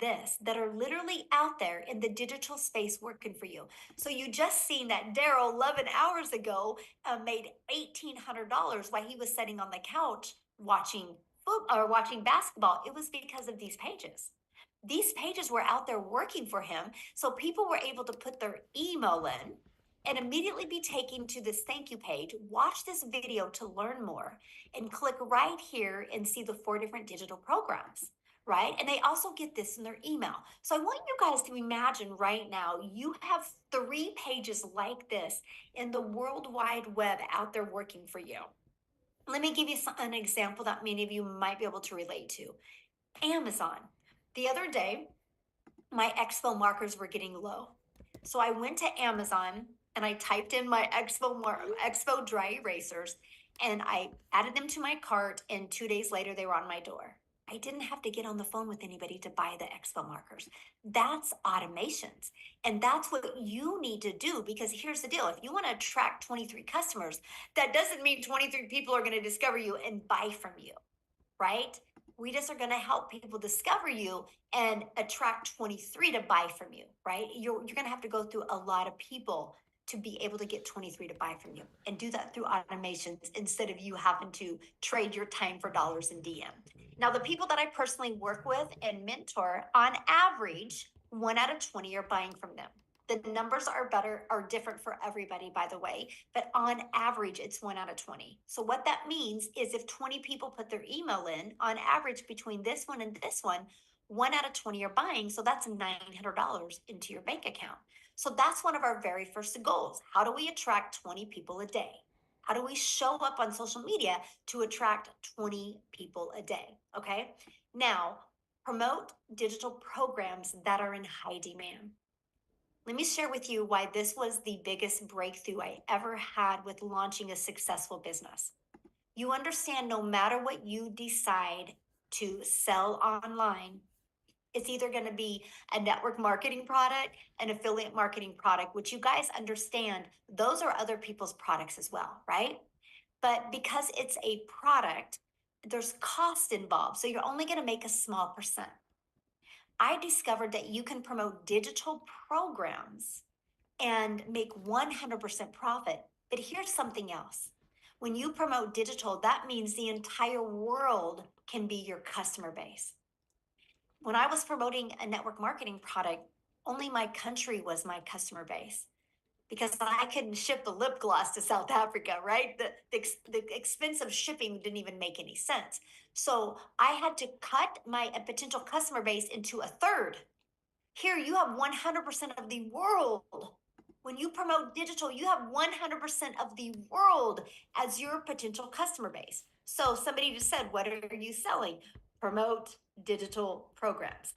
this that are literally out there in the digital space working for you. So you just seen that Daryl 11 hours ago made $1,800 while he was sitting on the couch watching or watching basketball. It was because of these pages. These pages were out there working for him. So people were able to put their email in and immediately be taken to this thank you page, watch this video to learn more, and click right here and see the 4 different digital programs, right? And they also get this in their email. So I want you guys to imagine right now you have 3 pages like this in the World Wide Web out there working for you. Let me give you an example that many of you might be able to relate to. Amazon. The other day, my expo markers were getting low. So I went to Amazon and I typed in my expo dry erasers and I added them to my cart, and 2 days later they were on my door. I didn't have to get on the phone with anybody to buy the expo markers. That's automations. And that's what you need to do, because here's the deal. If you want to attract 23 customers, that doesn't mean 23 people are going to discover you and buy from you, right? We just are going to help people discover you and attract 23 to buy from you, right? You're going to have to go through a lot of people to be able to get 23 to buy from you, and do that through automations instead of you having to trade your time for dollars in DM. Now, the people that I personally work with and mentor, on average, 1 out of 20 are buying from them. The numbers are different for everybody, by the way, but on average, it's 1 out of 20. So what that means is if 20 people put their email in, on average, between this one and this one out of 20 are buying. So that's $900 into your bank account. So that's one of our very first goals. How do we attract 20 people a day? How do we show up on social media to attract 20 people a day? Okay. Now, promote digital programs that are in high demand. Let me share with you why this was the biggest breakthrough I ever had with launching a successful business. You understand, no matter what you decide to sell online, it's either going to be a network marketing product, an affiliate marketing product, which you guys understand, those are other people's products as well, right? But because it's a product, there's cost involved. So you're only going to make a small percent. I discovered that you can promote digital programs and make 100% profit. But here's something else. When you promote digital, that means the entire world can be your customer base. When I was promoting a network marketing product, only my country was my customer base, because I couldn't ship the lip gloss to South Africa, right? The expense of shipping didn't even make any sense. So I had to cut my potential customer base into a third. Here, you have 100% of the world. When you promote digital, you have 100% of the world as your potential customer base. So somebody just said, what are you selling? Promote digital programs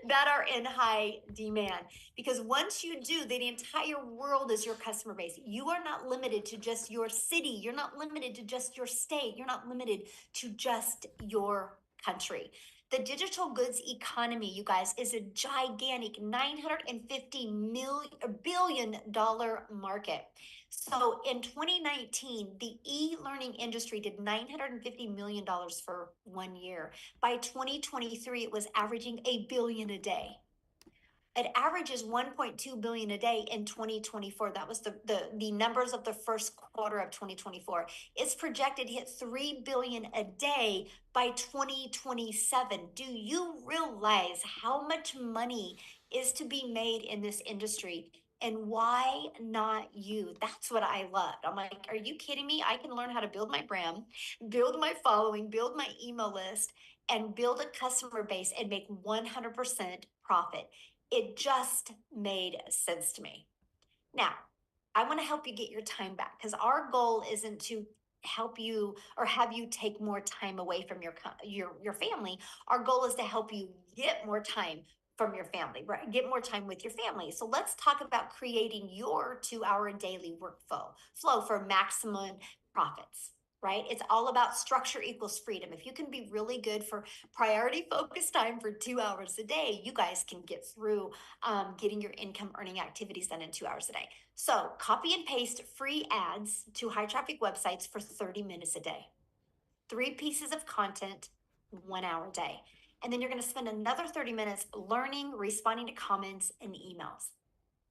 that are in high demand. Because once you do, the entire world is your customer base. You are not limited to just your city. You're not limited to just your state. You're not limited to just your country. The digital goods economy, you guys, is a gigantic $950 billion market. So in 2019, the e-learning industry did $950 million for 1 year. By 2023, it was averaging $1 billion a day. It averages 1.2 billion a day in 2024. That was the numbers of the first quarter of 2024. It's projected to hit 3 billion a day by 2027. Do you realize how much money is to be made in this industry? And why not you? That's what I loved. I'm like, are you kidding me? I can learn how to build my brand, build my following, build my email list, and build a customer base and make 100% profit. It just made sense to me. Now, I want to help you get your time back, because our goal isn't to help you or have you take more time away from your family. Our goal is to help you get more time from your family, right? Get more time with your family. So let's talk about creating your 2-hour daily workflow for maximum profits. Right? It's all about structure equals freedom. If you can be really good for priority focused time for 2 hours a day, you guys can get through getting your income earning activities done in 2 hours a day. So copy and paste free ads to high traffic websites for 30 minutes a day. 3 pieces of content, 1 hour a day. And then you're going to spend another 30 minutes learning, responding to comments and emails.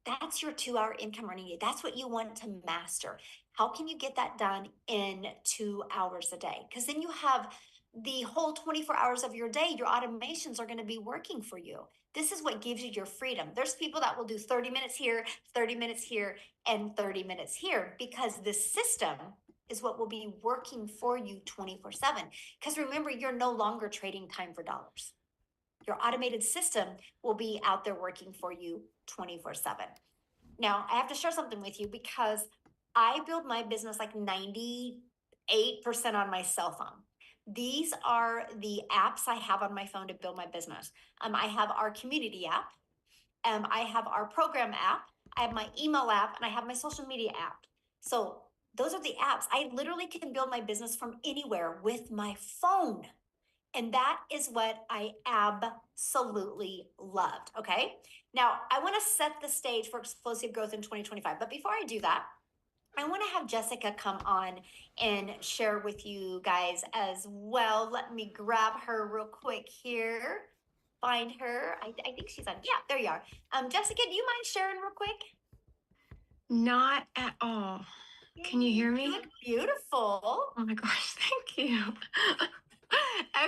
That's your 2 hour income running day. That's what you want to master. How can you get that done in 2 hours a day? Because then you have the whole 24 hours of your day, your automations are going to be working for you. This is what gives you your freedom. There's people that will do 30 minutes here, 30 minutes here, and 30 minutes here because this system is what will be working for you 24/7. Because remember, you're no longer trading time for dollars. Your automated system will be out there working for you 24/7. Now, I have to share something with you because I build my business like 98% on my cell phone. These are the apps I have on my phone to build my business. I have our community app, I have our program app, I have my email app, and I have my social media app. So those are the apps. I literally can build my business from anywhere with my phone. And that is what I absolutely loved. Okay. Now, I want to set the stage for explosive growth in 2025. But before I do that, I want to have Jessica come on and share with you guys as well. Let me grab her real quick here. Find her. I think she's on. Yeah, there you are. Jessica, do you mind sharing real quick? Not at all. Can you hear me? You look beautiful. Oh my gosh, thank you.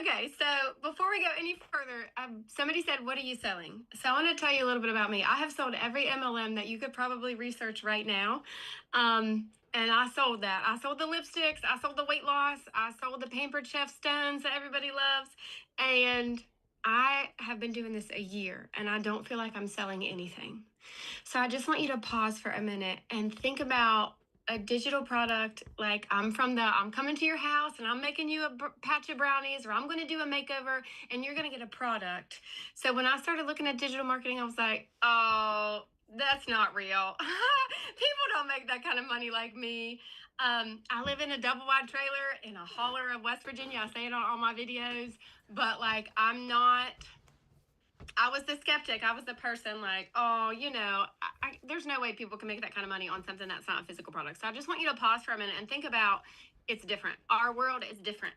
Okay, so before we go any further, somebody said, "What are you selling?" So I want to tell you a little bit about me. I have sold every MLM that you could probably research right now. And I sold that. I sold the lipsticks, I sold the weight loss, I sold the Pampered Chef stones that everybody loves. And I have been doing this a year and I don't feel like I'm selling anything. So I just want you to pause for a minute and think about a digital product. Like I'm coming to your house and I'm making you a patch of brownies, or I'm going to do a makeover and you're going to get a product. So when I started looking at digital marketing, I was like, oh, that's not real. People don't make that kind of money like me. I live in a double wide trailer in a holler of West Virginia. I say it on all my videos, but like I was the skeptic. I was the person like, oh, there's no way people can make that kind of money on something that's not a physical product. So I just want you to pause for a minute and think about it's different. Our world is different.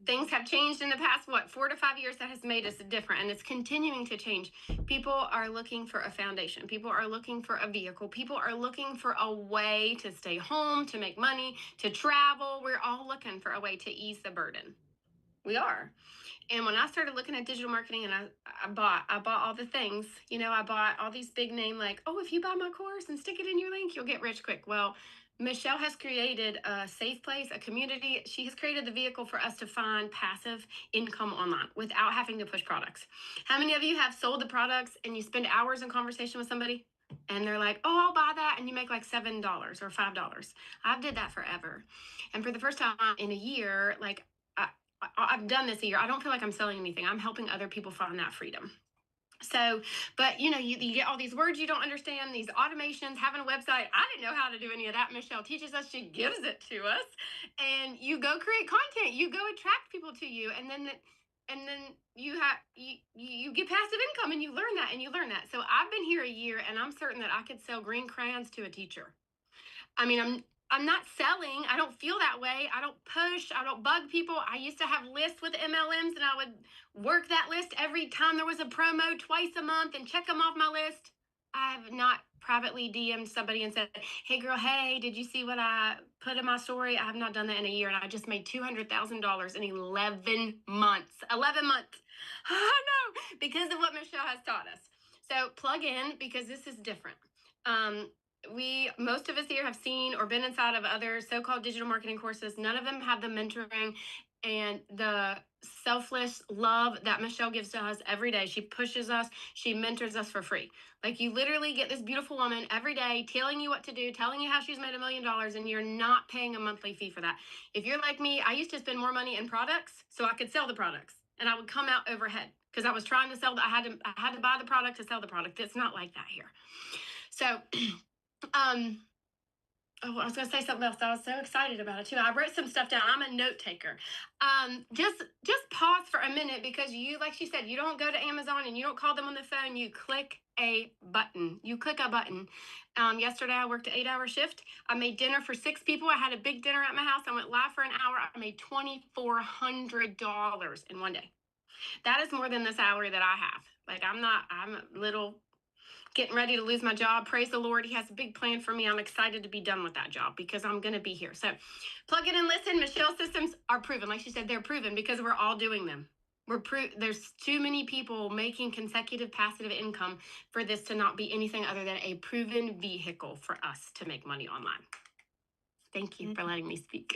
Things have changed in the past, 4 to 5 years, that has made us different, and it's continuing to change. People are looking for a foundation. People are looking for a vehicle. People are looking for a way to stay home, to make money, to travel. We're all looking for a way to ease the burden. We are. And when I started looking at digital marketing and I bought all the things, I bought all these big name like, oh, if you buy my course and stick it in your link, you'll get rich quick. Well, Michelle has created a safe place, a community. She has created the vehicle for us to find passive income online without having to push products. How many of you have sold the products and you spend hours in conversation with somebody and they're like, oh, I'll buy that, and you make like $7 or $5? I've did that forever. And for the first time in a year, like I've done this a year, I don't feel like I'm selling anything. I'm helping other people find that freedom. So, but you get all these words you don't understand, these automations, having a website. I didn't know how to do any of that. Michelle teaches us, she gives it to us, and you go create content, you go attract people to you, and then you get passive income, and you learn that and you learn that. So I've been here a year, and I'm certain that I could sell green crayons to a teacher. I mean, I'm not selling. I don't feel that way. I don't push. I don't bug people. I used to have lists with MLMs and I would work that list every time there was a promo twice a month and check them off my list. I have not privately DM'd somebody and said, hey girl, hey, did you see what I put in my story? I have not done that in a year, and I just made $200,000 in 11 months. 11 months. I know, because of what Michelle has taught us. So plug in, because this is different. Most of us here have seen or been inside of other so-called digital marketing courses. None of them have the mentoring and the selfless love that Michelle gives to us every day. She pushes us, she mentors us for free. Like, you literally get this beautiful woman every day telling you what to do, telling you how she's made $1 million, and you're not paying a monthly fee for that. If you're like me, I used to spend more money in products so I could sell the products, and I would come out overhead because I was trying to sell. I had to buy the product to sell the product. It's not like that here. So oh, I was going to say something else. I was so excited about it too. I wrote some stuff down. I'm a note taker. Just pause for a minute, because like she said, you don't go to Amazon and you don't call them on the phone. You click a button. Yesterday I worked an 8-hour shift. I made dinner for 6 people. I had a big dinner at my house. I went live for an hour. I made $2,400 in one day. That is more than the salary that I have. Like I'm a little getting ready to lose my job. Praise the Lord. He has a big plan for me. I'm excited to be done with that job because I'm going to be here. So plug it and listen. Michelle systems are proven. Like she said, they're proven because we're all doing them. There's too many people making consecutive passive income for this to not be anything other than a proven vehicle for us to make money online. Thank you for letting me speak.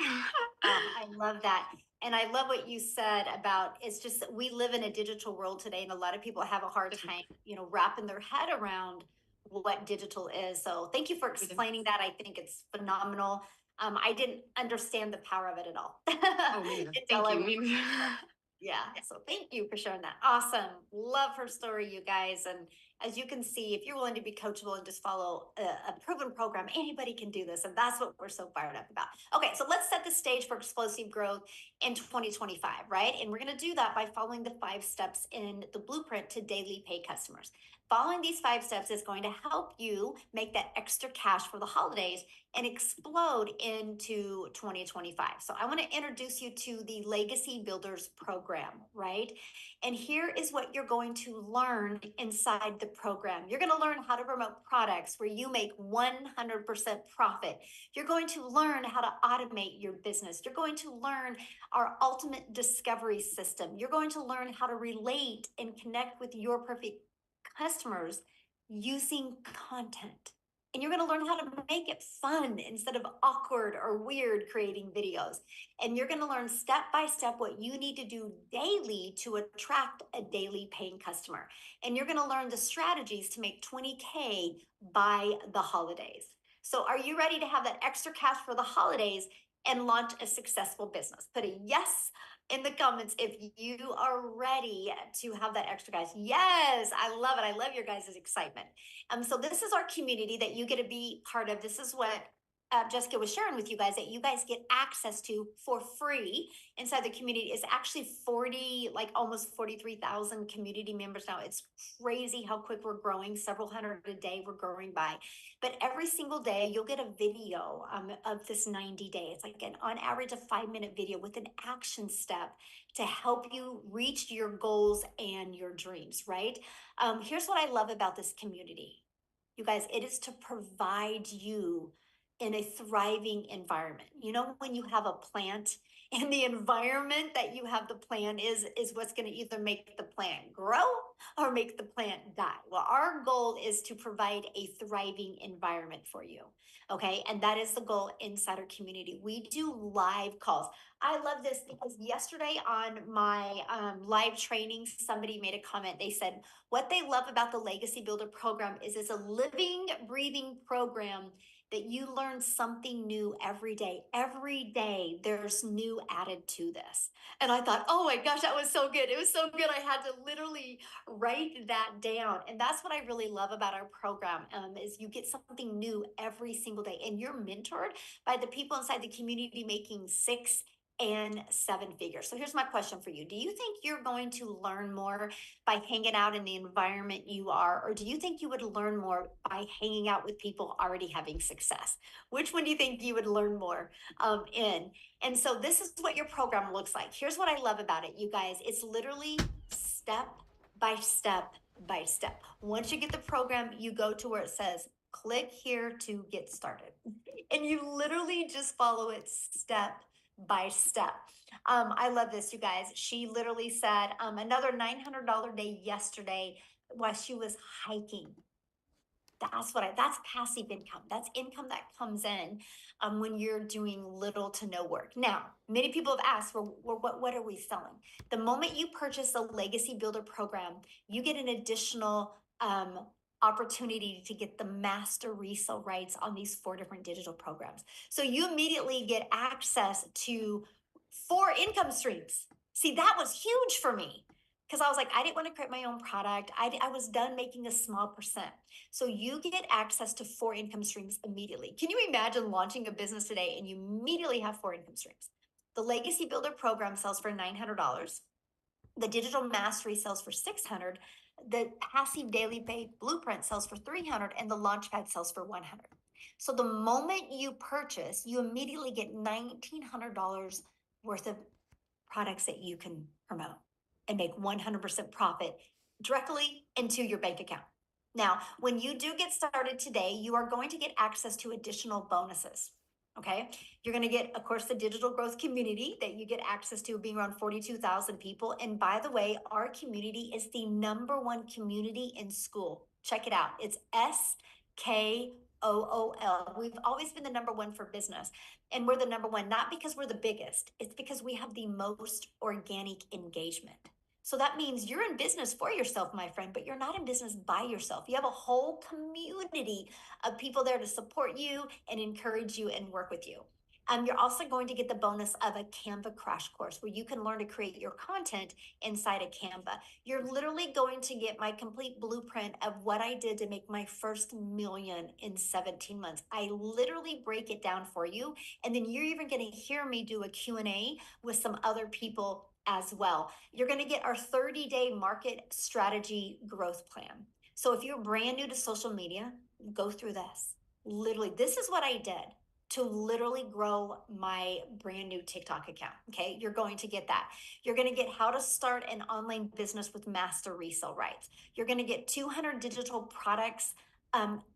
I love that. And I love what you said about it's just that we live in a digital world today, and a lot of people have a hard time, wrapping their head around what digital is. So thank you for explaining that. I think it's phenomenal. I didn't understand the power of it at all. Oh, me neither. Until Thank I you. yeah. So thank you for sharing that. Awesome. Love her story, you guys. And as you can see, if you're willing to be coachable and just follow a proven program, anybody can do this. And that's what we're so fired up about. Okay. So let's set the stage for explosive growth in 2025, right? And we're going to do that by following the 5 steps in the blueprint to daily pay customers. Following these 5 steps is going to help you make that extra cash for the holidays and explode into 2025. So I want to introduce you to the Legacy Builders program, right? And here is what you're going to learn inside the program. You're going to learn how to promote products where you make 100% profit. You're going to learn how to automate your business. You're going to learn our ultimate discovery system. You're going to learn how to relate and connect with your perfect customers using content. And you're going to learn how to make it fun instead of awkward or weird creating videos. And you're going to learn step by step what you need to do daily to attract a daily paying customer. And you're going to learn the strategies to make 20K by the holidays. So are you ready to have that extra cash for the holidays and launch a successful business? Put a yes in the comments if you are ready to have that extra guys. Yes, I love it. I love your guys' excitement. So this is our community that you get to be part of. This is what Jessica was sharing with you guys that you guys get access to for free inside the community. Is actually 40, like almost 43,000 community members now. It's crazy how quick we're growing, several hundred a day we're growing by. But every single day you'll get a video of this 90 days, like on average a 5-minute video with an action step to help you reach your goals and your dreams, right? Here's what I love about this community. You guys, it is to provide you in a thriving environment. You know, when you have a plant and the environment that you have the plant is what's going to either make the plant grow or make the plant die. Well, our goal is to provide a thriving environment for you. Okay. And that is the goal inside our community. We do live calls. I love this because yesterday on my live training, somebody made a comment. They said, what they love about the Legacy Builder program is it's a living, breathing program that you learn something new every day. Every day there's new added to this. And I thought, oh my gosh, that was so good. It was so good. I had to literally write that down. And that's what I really love about our program is you get something new every single day. And you're mentored by the people inside the community making 6 and 7 figures. So here's my question for you. Do you think you're going to learn more by hanging out in the environment you are, or do you think you would learn more by hanging out with people already having success? Which one do you think you would learn more in? And so this is what your program looks like. Here's what I love about it, you guys. It's literally step by step by step. Once you get the program, you go to where it says, click here to get started. And you literally just follow it step by step. I love this, you guys. She literally said another $900 day yesterday while she was hiking. That's passive income. That's income that comes in when you're doing little to no work. Now, many people have asked, well, what are we selling? The moment you purchase the Legacy Builder program, you get an additional opportunity to get the master resale rights on these 4 different digital programs. So you immediately get access to 4 income streams. See, that was huge for me because I was like, I didn't want to create my own product. I was done making a small percent. So you get access to 4 income streams immediately. Can you imagine launching a business today and you immediately have 4 income streams? The Legacy Builder program sells for $900. The Digital Mastery sells for $600. The Passive Daily Pay Blueprint sells for $300, and the Launchpad sells for $100. So the moment you purchase, you immediately get $1,900 worth of products that you can promote. and make 100% profit directly into your bank account. Now, when you do get started today, you are going to get access to additional bonuses. Okay. You're going to get, of course, the digital growth community that you get access to, being around 42,000 people. And by the way, our community is the #1 community in school. Check it out. It's SKOOL. We've always been the #1 for business. And we're the #1, not because we're the biggest, it's because we have the most organic engagement. So that means you're in business for yourself, my friend, but you're not in business by yourself. You have a whole community of people there to support you and encourage you and work with you. You're also going to get the bonus of a Canva crash course where you can learn to create your content inside of Canva. You're literally going to get my complete blueprint of what I did to make my first million in 17 months. I literally break it down for you. And then you're even going to hear me do a Q&A with some other people as well. You're going to get our 30-day market strategy growth plan. So if you're brand new to social media, go through this. Literally, this is what I did to literally grow my brand new TikTok account. Okay, you're going to get that. You're going to get how to start an online business with master resale rights. You're going to get 200 digital products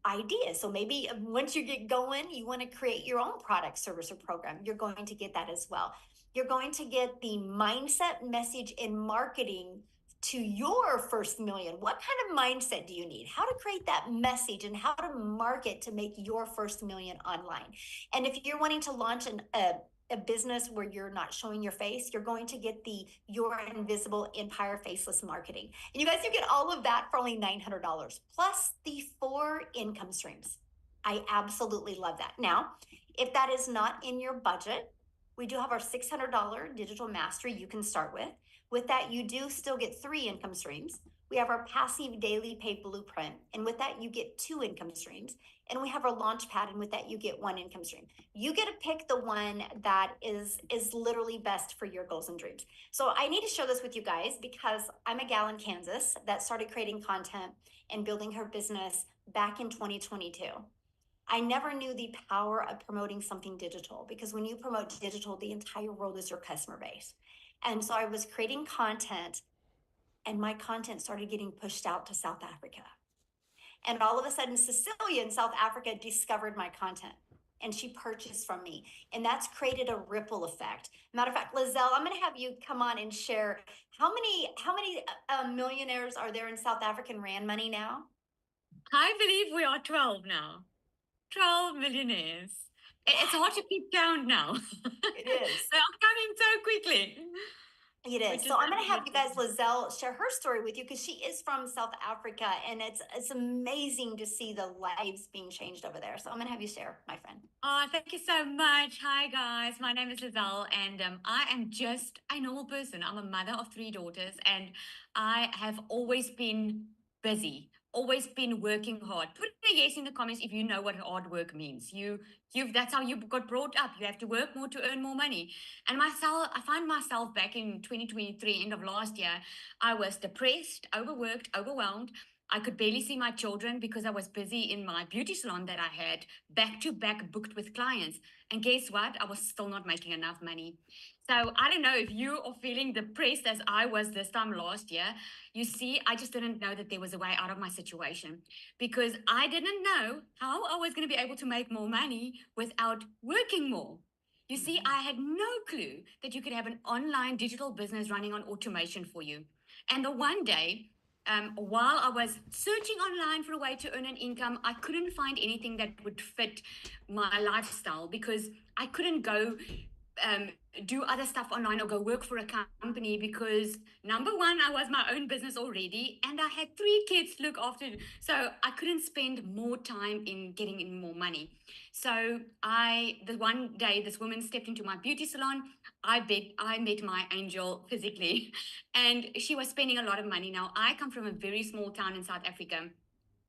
ideas. So maybe once you get going, you want to create your own product, service, or program. You're going to get that as well. You're going to get the mindset, message, and marketing to your first million. What kind of mindset do you need? How to create that message and how to market to make your first million online. And if you're wanting to launch a business where you're not showing your face, you're going to get the Your Invisible Empire Faceless Marketing. And you guys, you get all of that for only $900 plus the 4 income streams. I absolutely love that. Now, if that is not in your budget, we do have our $600 digital mastery you can start with. With that, you do still get 3 income streams. We have our passive daily pay blueprint. And with that, you get 2 income streams. And we have our launch pad. And with that, you get 1 income stream. You get to pick the one that is literally best for your goals and dreams. So I need to share this with you guys because I'm a gal in Kansas that started creating content and building her business back in 2022. I never knew the power of promoting something digital because when you promote digital, the entire world is your customer base. And so I was creating content and my content started getting pushed out to South Africa. And all of a sudden, Cecilia in South Africa discovered my content and she purchased from me. And that's created a ripple effect. Matter of fact, Lizelle, I'm going to have you come on and share how many millionaires are there in South African Rand money now? I believe we are 12 now. 12 millionaires. It's hard to keep count now. It is. They are coming so quickly. It is. So I'm going to have you guys, Lizelle, share her story with you because she is from South Africa and it's amazing to see the lives being changed over there. So I'm going to have you share, my friend. Oh, thank you so much. Hi, guys. My name is Lizelle and I am just a normal person. I'm a mother of 3 daughters and I have always been busy. Always been working hard. Put a yes in the comments if you know what hard work means. That's how you got brought up. You have to work more to earn more money. And I find myself back in 2023, end of last year, I was depressed, overworked, overwhelmed. I could barely see my children because I was busy in my beauty salon that I had back to back booked with clients. And guess what? I was still not making enough money. So I don't know if you are feeling depressed as I was this time last year. You see, I just didn't know that there was a way out of my situation because I didn't know how I was going to be able to make more money without working more. You see, I had no clue that you could have an online digital business running on automation for you. And the one day, while I was searching online for a way to earn an income, I couldn't find anything that would fit my lifestyle because I couldn't go do other stuff online or go work for a company because number one, I was my own business already and I had 3 kids to look after. So I couldn't spend more time in getting in more money. So the one day this woman stepped into my beauty salon. I met my angel physically and she was spending a lot of money. Now I come from a very small town in South Africa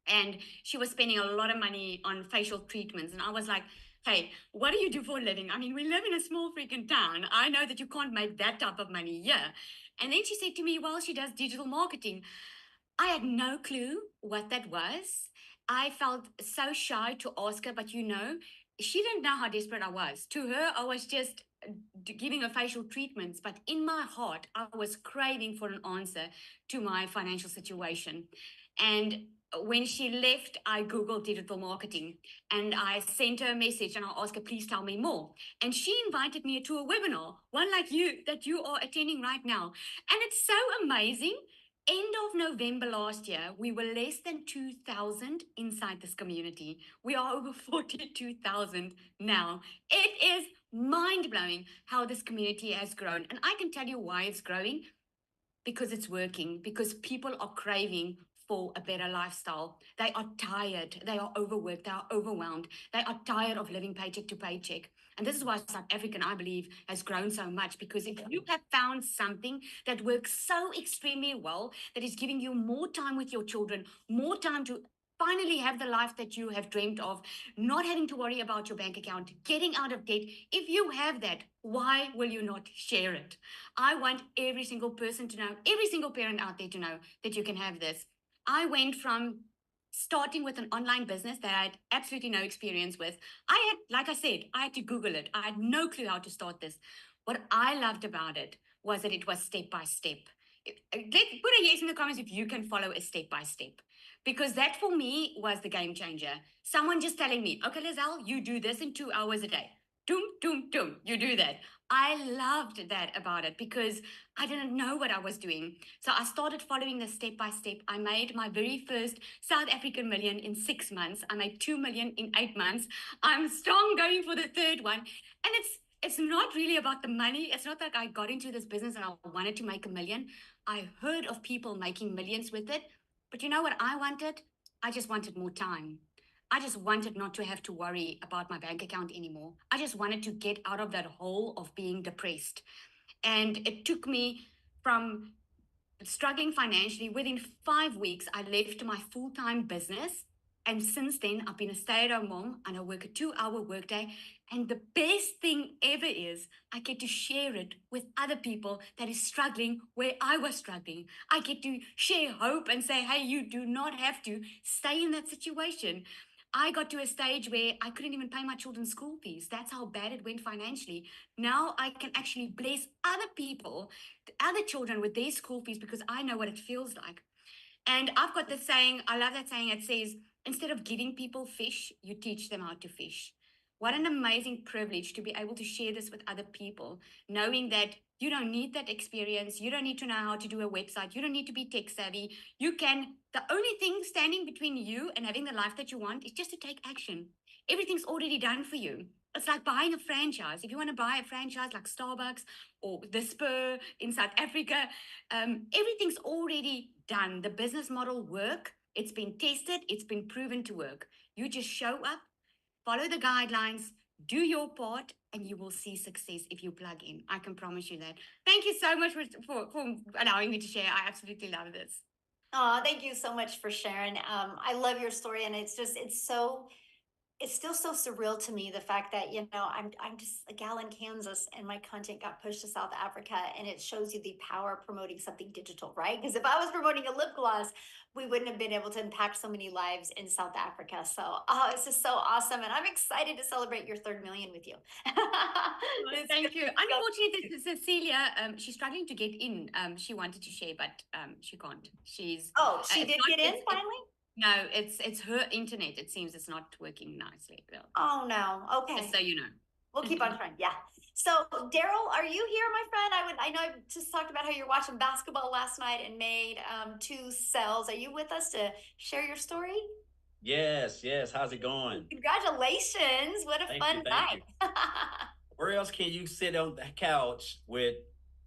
and she was spending a lot of money on facial treatments. And I was like, hey, what do you do for a living? I mean, we live in a small freaking town. I know that you can't make that type of money here. And then she said to me, well, she does digital marketing. I had no clue what that was. I felt so shy to ask her, but she didn't know how desperate I was. To her, I was just giving her facial treatments, but in my heart, I was craving for an answer to my financial situation. And when she left, I Googled digital marketing and I sent her a message and I asked her, please tell me more. And she invited me to a webinar, one like you, that you are attending right now. And it's so amazing. End of November last year, we were less than 2,000 inside this community. We are over 42,000 now. It is mind blowing how this community has grown. And I can tell you why it's growing, because it's working, because people are craving for a better lifestyle. They are tired, they are overworked, they are overwhelmed, they are tired of living paycheck to paycheck. And this is why South African, I believe, has grown so much, because if you have found something that works so extremely well, that is giving you more time with your children, more time to finally have the life that you have dreamed of, not having to worry about your bank account, getting out of debt. If you have that, why will you not share it? I want every single person to know, every single parent out there to know that you can have this. I went from starting with an online business that I had absolutely no experience with. I had, like I said, I had to Google it. I had no clue how to start this. What I loved about it was that it was step by step. Put a yes in the comments if you can follow a step by step, because that for me was the game changer. Someone just telling me, okay, Lizelle, you do this in 2 hours a day. Doom, doom, doom, you do that. I loved that about it because I didn't know what I was doing. So I started following this step by step. I made my very first South African million in 6 months. I made 2 million in 8 months. I'm strong going for the third one. And it's not really about the money. It's not like I got into this business and I wanted to make a million. I heard of people making millions with it. But you know what I wanted? I just wanted more time. I just wanted not to have to worry about my bank account anymore. I just wanted to get out of that hole of being depressed. And it took me from struggling financially. Within 5 weeks, I left my full time business. And since then, I've been a stay at home mom and I work a 2 hour workday. And the best thing ever is I get to share it with other people that is struggling where I was struggling. I get to share hope and say, hey, you do not have to stay in that situation. I got to a stage where I couldn't even pay my children's school fees. That's how bad it went financially. Now I can actually bless other people, other children with their school fees, because I know what it feels like. And I've got this saying, I love that saying. It says, instead of giving people fish, you teach them how to fish. What an amazing privilege to be able to share this with other people, knowing that you don't need that experience. You don't need to know how to do a website. You don't need to be tech savvy. The only thing standing between you and having the life that you want is just to take action. Everything's already done for you. It's like buying a franchise. If you want to buy a franchise like Starbucks or the Spur in South Africa, everything's already done. The business model work. It's been tested. It's been proven to work. You just show up, follow the guidelines, do your part, and you will see success if you plug in. I can promise you that. Thank you so much for allowing me to share. I absolutely love this. Oh, thank you so much for sharing. I love your story, and it's still so surreal to me, the fact that, I'm just a gal in Kansas and my content got pushed to South Africa, and it shows you the power of promoting something digital, right? Because if I was promoting a lip gloss, we wouldn't have been able to impact so many lives in South Africa. So, oh, it's just so awesome. And I'm excited to celebrate your third million with you. Thank you. Unfortunately, Cecilia, she's struggling to get in. She wanted to share, but she can't. Oh, she did get in finally? No, it's her internet. It seems it's not working nicely. Oh no. Okay. Just so you know. We'll keep on trying. Yeah. So Daryl, are you here, my friend? I know I just talked about how you're watching basketball last night and made 2 sales. Are you with us to share your story? Yes, yes. How's it going? Congratulations. What a Thank fun you, thank night. Where else can you sit on the couch with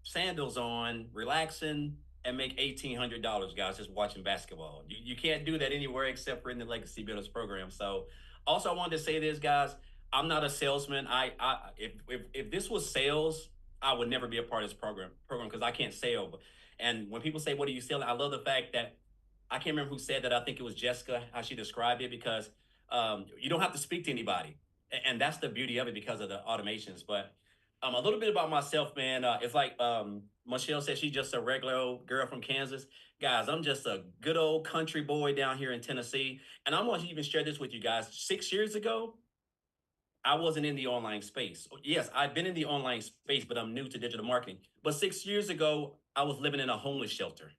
sandals on, relaxing, and make $1,800, guys, just watching basketball? You can't do that anywhere except for in the Legacy Builders program. So, also, I wanted to say this, guys. I'm not a salesman. If this was sales, I would never be a part of this program because I can't sell. And when people say, "What are you selling?" I love the fact that I can't remember who said that. I think it was Jessica, how she described it, because you don't have to speak to anybody. And that's the beauty of it because of the automations. But a little bit about myself, man. It's like Michelle said, she's just a regular old girl from Kansas. Guys, I'm just a good old country boy down here in Tennessee. And I'm going to even share this with you guys. 6 years ago, I wasn't in the online space. Yes, I've been in the online space, but I'm new to digital marketing. But 6 years ago, I was living in a homeless shelter.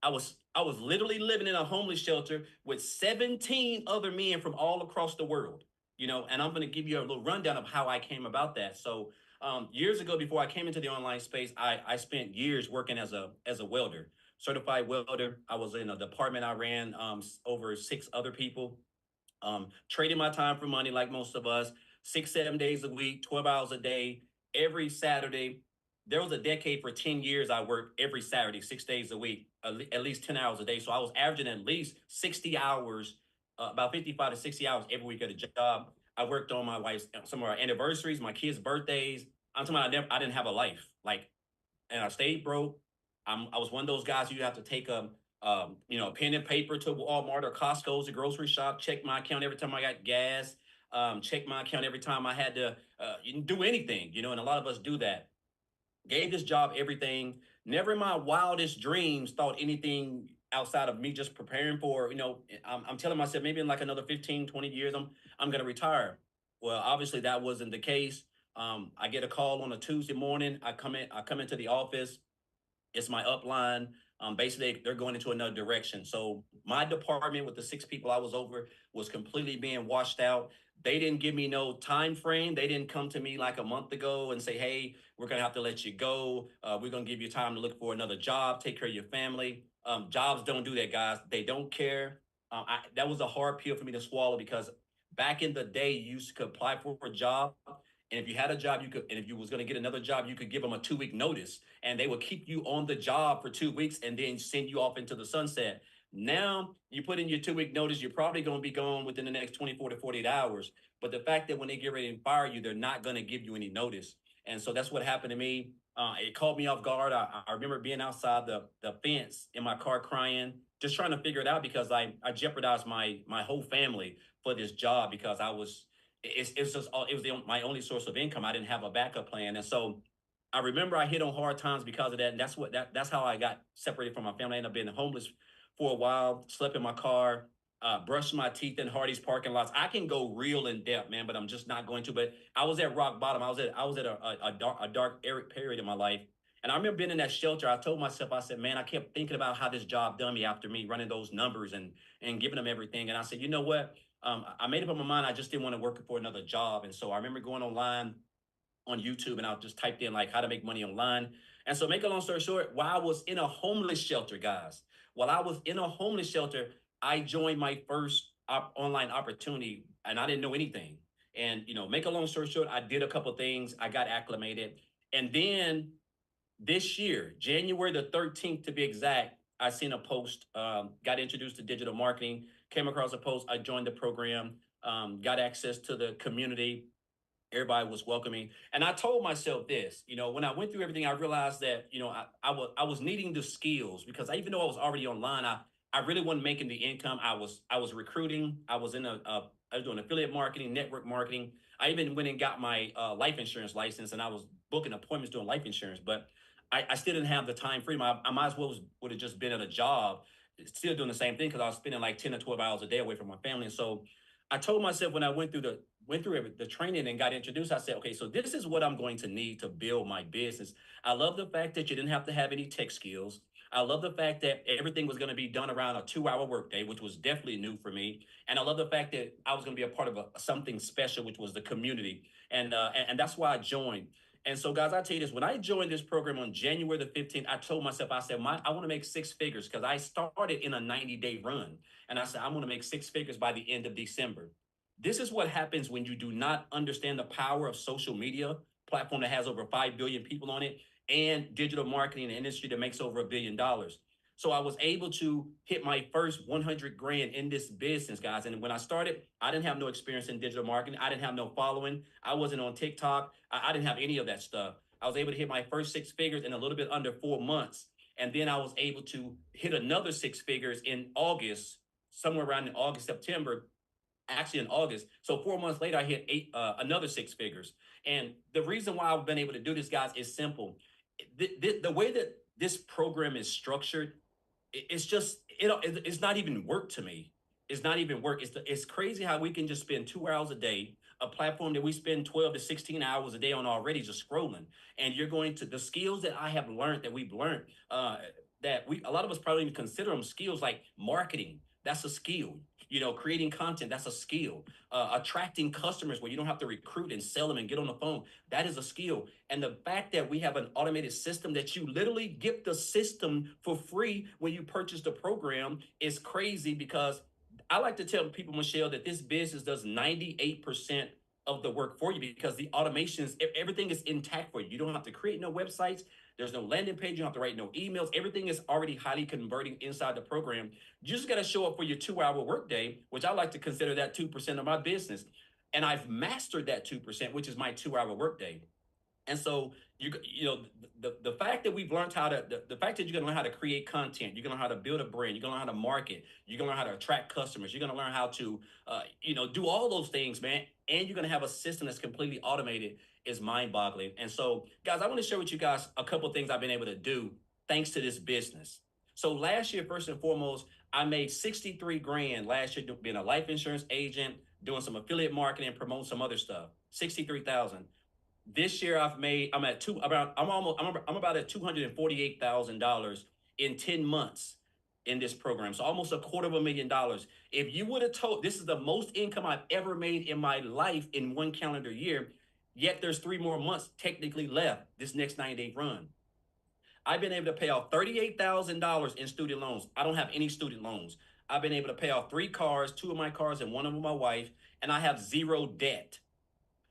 I was literally living in a homeless shelter with 17 other men from all across the world. And I'm going to give you a little rundown of how I came about that. So, years ago, before I came into the online space, I spent years working as a welder, certified welder. I was in a department I ran, over six other people, trading my time for money like most of us, 6, 7 days a week, 12 hours a day, every Saturday. There was a decade for 10 years I worked every Saturday, 6 days a week, at least 10 hours a day. So I was averaging at least 60 hours, about 55 to 60 hours every week at a job. I worked on my wife's, some of our anniversaries, my kids' birthdays. I'm talking about I didn't have a life. Like, and I stayed broke. I was one of those guys you have to take a pen and paper to Walmart or Costco's, a grocery shop, check my account every time I got gas, check my account every time I had to do anything, and a lot of us do that. Gave this job everything. Never in my wildest dreams thought anything outside of me just preparing for, I'm telling myself maybe in like another 15, 20 years, I'm going to retire. Well, obviously that wasn't the case. I get a call on a Tuesday morning. I come into the office. It's my upline. Basically, they're going into another direction. So my department with the six people I was over was completely being washed out. They didn't give me no time frame. They didn't come to me like a month ago and say, "Hey, we're gonna have to let you go. We're gonna give you time to look for another job, take care of your family." Jobs don't do that, guys. They don't care. That was a hard pill for me to swallow because back in the day, you used to apply for a job, and if you had a job, you could, and if you was going to get another job, you could give them a 2 week notice, and they would keep you on the job for 2 weeks and then send you off into the sunset. Now you put in your 2 week notice, you're probably going to be gone within the next 24 to 48 hours. But the fact that when they get ready to fire you, they're not going to give you any notice. And so that's what happened to me. It caught me off guard. I remember being outside the fence in my car crying, just trying to figure it out because I jeopardized my whole family for this job because it's just it was my only source of income. I didn't have a backup plan, and so I remember I hit on hard times because of that, and that's how I got separated from my family. I ended up being homeless for a while, slept in my car, brushed my teeth in Hardee's parking lots. I can go real in depth, man, but I'm just not going to. But I was at rock bottom. I was at a dark period in my life. And I remember being in that shelter. I told myself, I said, man, I kept thinking about how this job done me after me running those numbers and giving them everything. And I said, you know what? I made up in my mind. I just didn't want to work for another job. And so I remember going online on YouTube and I just typed in like how to make money online. And so make a long story short, while I was in a homeless shelter, guys, while I was in a homeless shelter, I joined my first online opportunity and I didn't know anything. And, make a long story short, I did a couple things. I got acclimated. And then this year, January the 13th to be exact, I seen a post, got introduced to digital marketing, came across a post, I joined the program, got access to the community. Everybody was welcoming. And I told myself this, when I went through everything, I realized that, I was needing the skills because even though I was already online, I really wasn't making the income. I was recruiting. I was doing affiliate marketing, network marketing. I even went and got my life insurance license and I was booking appointments doing life insurance, but I still didn't have the time freedom. I might as well would have just been at a job, still doing the same thing because I was spending like 10 or 12 hours a day away from my family. And so I told myself when I went through the training and got introduced, I said, okay, so this is what I'm going to need to build my business. I love the fact that you didn't have to have any tech skills. I love the fact that everything was going to be done around a 2 hour workday, which was definitely new for me. And I love the fact that I was going to be a part of something special, which was the community. And that's why I joined. And so, guys, I tell you this: when I joined this program on January the 15th, I told myself, I said, I want to make six figures because I started in a 90-day run. And I said, I want to make six figures by the end of December. This is what happens when you do not understand the power of social media platform that has over 5 billion people on it and digital marketing industry that makes over $1 billion. So I was able to hit my first 100 grand in this business, guys. And when I started, I didn't have no experience in digital marketing. I didn't have no following. I wasn't on TikTok. I didn't have any of that stuff. I was able to hit my first six figures in a little bit under 4 months. And then I was able to hit another six figures in August, somewhere around in August, September, actually in August. So 4 months later, I hit another six figures. And the reason why I've been able to do this, guys, is simple. The way that this program is structured, it's just, it's not even work to me. It's not even work. It's crazy how we can just spend 2 hours a day a platform that we spend 12 to 16 hours a day on already just scrolling. And you're going to, the skills that I have learned, that we've learned, that a lot of us probably even consider them skills, like marketing. That's a skill. Creating content, that's a skill. Attracting customers where you don't have to recruit and sell them and get on the phone, that is a skill. And the fact that we have an automated system that you literally get the system for free when you purchase the program is crazy, because I like to tell people, Michelle, that this business does 98% of the work for you, because the automations, everything is intact for you. You don't have to create no websites. There's no landing page. You don't have to write no emails. Everything is already highly converting inside the program. You just got to show up for your 2-hour workday, which I like to consider that 2% of my business. And I've mastered that 2%, which is my 2-hour workday. And so the fact that we've learned how to the fact that you're gonna learn how to create content, you're gonna learn how to build a brand, you're gonna learn how to market, you're gonna learn how to attract customers, you're gonna learn how to do all those things, man, and you're gonna have a system that's completely automated, is mind-boggling. And so, guys, I want to share with you guys a couple of things I've been able to do thanks to this business. So last year, first and foremost, I made 63 grand last year being a life insurance agent, doing some affiliate marketing, promoting some other stuff. 63,000. This year I'm at I'm about at $248,000 in 10 months in this program. So almost $250,000. If you would have told, this is the most income I've ever made in my life in one calendar year, yet there's 3 more months technically left this next 90-day run. I've been able to pay off $38,000 in student loans. I don't have any student loans. I've been able to pay off 3 cars, 2 of my cars and one of them my wife, and I have 0 debt.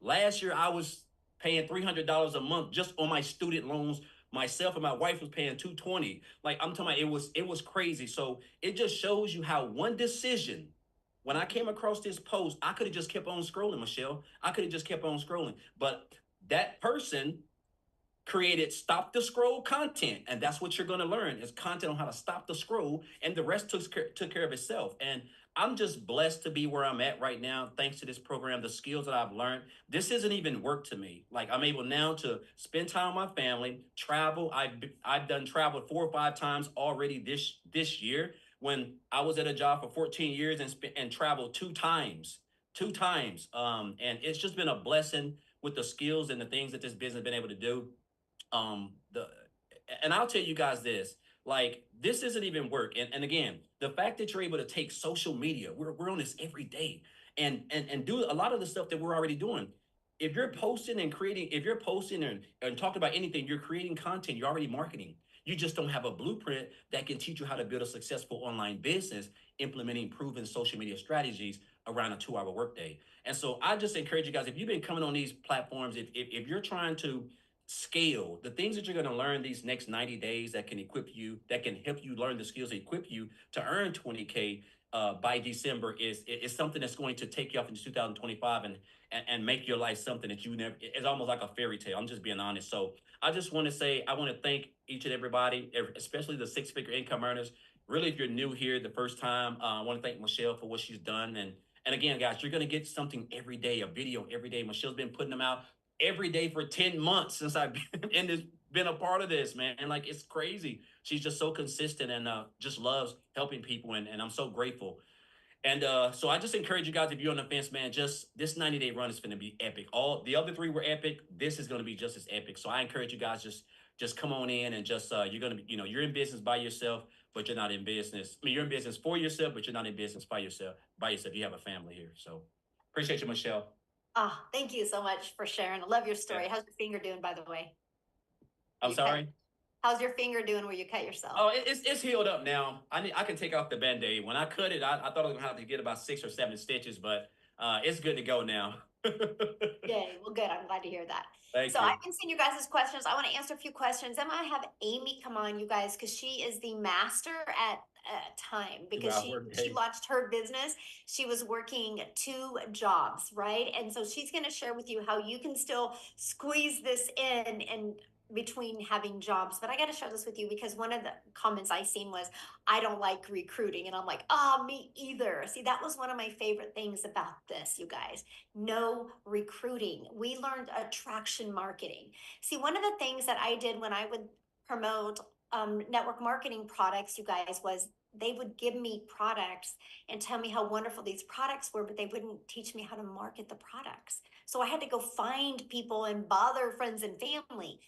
Last year, I was paying $300 a month just on my student loans. Myself and my wife was paying $220. Like, I'm talking about, it was crazy. So it just shows you how one decision, when I came across this post, I could have just kept on scrolling, Michelle. I could have just kept on scrolling. But that person created stop the scroll content, and that's what you're going to learn, is content on how to stop the scroll, and the rest took care of itself. And I'm just blessed to be where I'm at right now thanks to this program, the skills that I've learned. This isn't even work to me. Like, I'm able now to spend time with my family, travel. I've done travel 4 or 5 times already this year, when I was at a job for 14 years and traveled 2 times. And it's just been a blessing with the skills and the things that this business has been able to do. And I'll tell you guys this, like, this isn't even work. And again, the fact that you're able to take social media, we're on this every day, and do a lot of the stuff that we're already doing. If you're posting and creating, if you're posting and talking about anything, you're creating content, you're already marketing. You just don't have a blueprint that can teach you how to build a successful online business, implementing proven social media strategies around a 2-hour workday. And so I just encourage you guys, if you've been coming on these platforms, if you're trying to scale, the things that you're going to learn these next 90 days that can equip you, that can help you learn the skills, equip you to earn 20K by December, is something that's going to take you off into 2025 and make your life something that you never, it's almost like a fairy tale. I'm just being honest. So I just want to say, I want to thank each and everybody, especially the 6-figure income earners. Really, if you're new here the first time, I want to thank Michelle for what she's done. And again, guys, you're going to get something every day, a video every day. Michelle's been putting them out every day for 10 months since I've been a part of this, man. And like, it's crazy. She's just so consistent and just loves helping people. And I'm so grateful. And so I just encourage you guys, if you're on the fence, man, just this 90-day run is going to be epic. All the other 3 were epic. This is going to be just as epic. So I encourage you guys, just come on in and just, you're going to be, you're in business by yourself, but you're not in business. I mean, you're in business for yourself, but you're not in business by yourself. You have a family here. So appreciate you, Michelle. Ah, thank you so much for sharing. I love your story. Yeah. How's your finger doing, by the way? I'm sorry? How's your finger doing where you cut yourself? Oh, it's healed up now. I can take off the Band-Aid. When I cut it, I thought I was gonna have to get about 6 or 7 stitches, but it's good to go now. Yay. Well, good. I'm glad to hear that. Thank So you. I've been seeing you guys' questions. I want to answer a few questions. Then I have Amy come on, you guys, because she is the master at time, because she launched her business. She was working 2 jobs, right? And so she's going to share with you how you can still squeeze this in and between having jobs. But I got to share this with you because one of the comments I seen was, I don't like recruiting. And I'm like, oh, me either. See, that was one of my favorite things about this, you guys. No recruiting. We learned attraction marketing. See, one of the things that I did when I would promote network marketing products, you guys, was they would give me products and tell me how wonderful these products were, but they wouldn't teach me how to market the products. So I had to go find people and bother friends and family.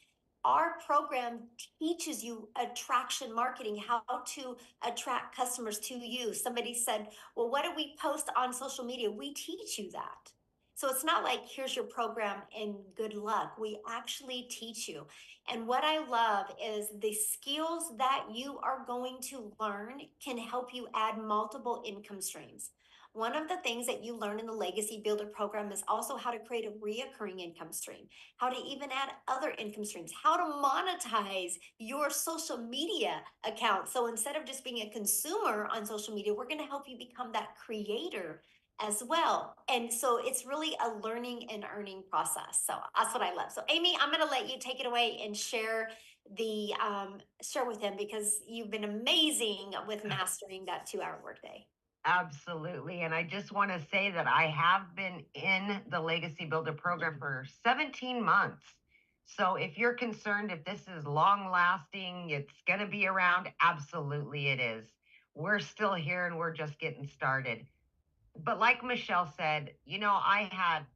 Our program teaches you attraction marketing, how to attract customers to you. Somebody said, well, what do we post on social media? We teach you that. So it's not like, here's your program and good luck. We actually teach you. And what I love is the skills that you are going to learn can help you add multiple income streams. One of the things that you learn in the Legacy Builder program is also how to create a reoccurring income stream, how to even add other income streams, how to monetize your social media account. So instead of just being a consumer on social media, we're going to help you become that creator as well. And so it's really a learning and earning process. So that's what I love. So Amy, I'm going to let you take it away and share the share with them, because you've been amazing with mastering that 2-hour workday. Absolutely. And I just want to say that I have been in the Legacy Builder program for 17 months. So if you're concerned if this is long lasting, it's going to be around, absolutely it is. We're still here and we're just getting started. But like Michelle said, I had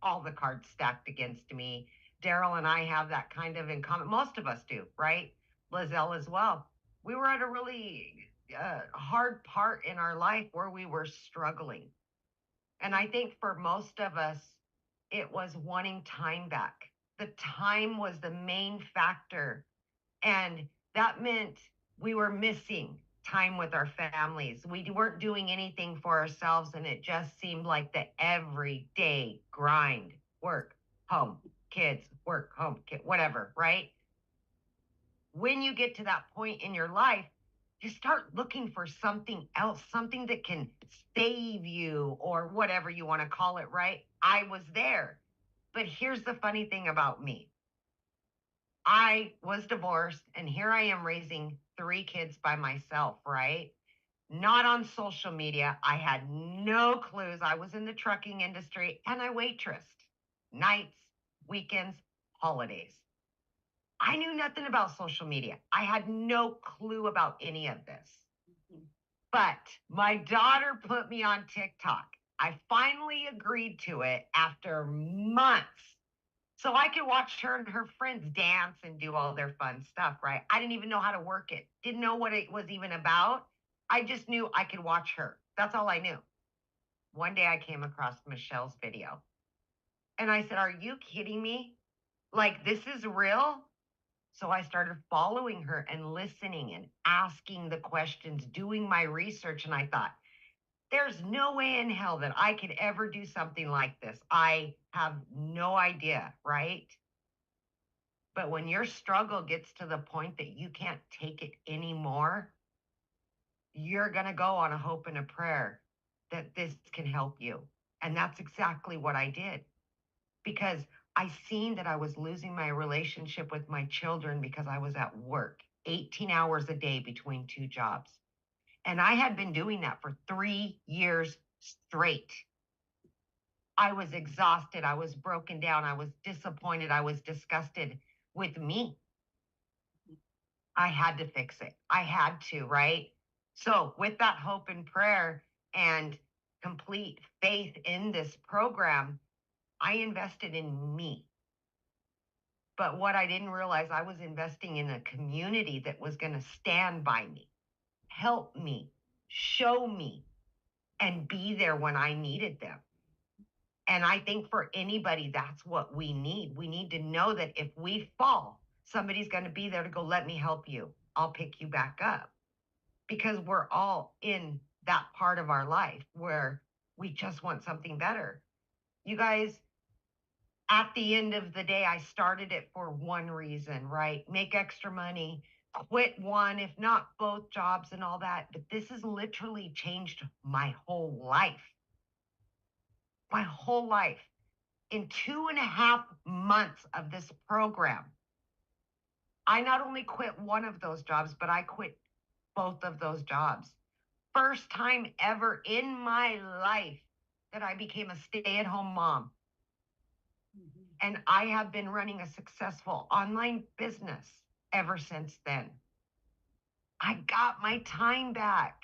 all the cards stacked against me. Daryl and I have that kind of in common. Most of us do, right? Lizelle as well. We were at a really hard part in our life where we were struggling. And I think for most of us, it was wanting time back. The time was the main factor. And that meant we were missing time with our families. We weren't doing anything for ourselves. And it just seemed like the everyday grind, work, home, kids, work, home, kid, whatever, right? When you get to that point in your life, you start looking for something else, something that can save you or whatever you want to call it, right? I was there. But here's the funny thing about me. I was divorced and here I am raising 3 kids by myself, right? Not on social media. I had no clues. I was in the trucking industry and I waitressed nights, weekends, holidays. I knew nothing about social media. I had no clue about any of this. But my daughter put me on TikTok. I finally agreed to it after months. So I could watch her and her friends dance and do all their fun stuff, right? I didn't even know how to work it. Didn't know what it was even about. I just knew I could watch her. That's all I knew. One day I came across Michelle's video. And I said, are you kidding me? Like, this is real? So I started following her and listening and asking the questions, doing my research. And I thought, there's no way in hell that I could ever do something like this. I have no idea, right? But when your struggle gets to the point that you can't take it anymore, you're going to go on a hope and a prayer that this can help you. And that's exactly what I did. Because I seen that I was losing my relationship with my children because I was at work 18 hours a day between 2 jobs. And I had been doing that for 3 years straight. I was exhausted. I was broken down. I was disappointed. I was disgusted with me. I had to fix it. I had to, right? So with that hope and prayer and complete faith in this program, I invested in me. But what I didn't realize, I was investing in a community that was going to stand by me, help me, show me, and be there when I needed them. And I think for anybody, that's what we need. We need to know that if we fall, somebody's going to be there to go, let me help you. I'll pick you back up. Because we're all in that part of our life where we just want something better. You guys, at the end of the day, I started it for one reason, right? Make extra money, quit one, if not both jobs and all that. But this has literally changed my whole life. My whole life. In 2.5 months of this program, I not only quit one of those jobs, but I quit both of those jobs. First time ever in my life that I became a stay-at-home mom. And I have been running a successful online business ever since then. I got my time back.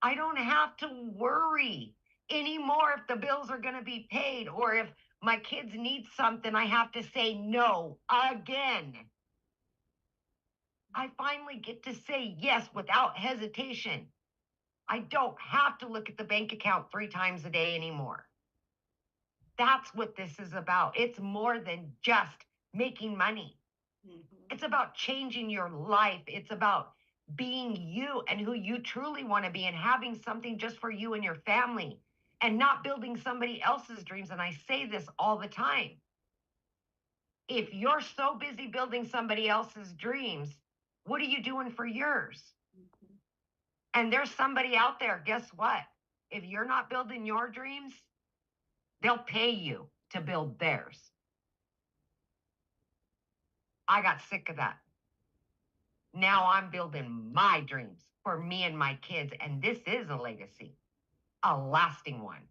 I don't have to worry anymore if the bills are going to be paid or if my kids need something, I have to say no again. I finally get to say yes without hesitation. I don't have to look at the bank account 3 times a day anymore. That's what this is about. It's more than just making money. It's about changing your life. It's about being you and who you truly want to be and having something just for you and your family and not building somebody else's dreams. And I say this all the time. If you're so busy building somebody else's dreams, what are you doing for yours? And there's somebody out there, guess what? If you're not building your dreams, they'll pay you to build theirs. I got sick of that. Now I'm building my dreams for me and my kids. And this is a legacy, a lasting one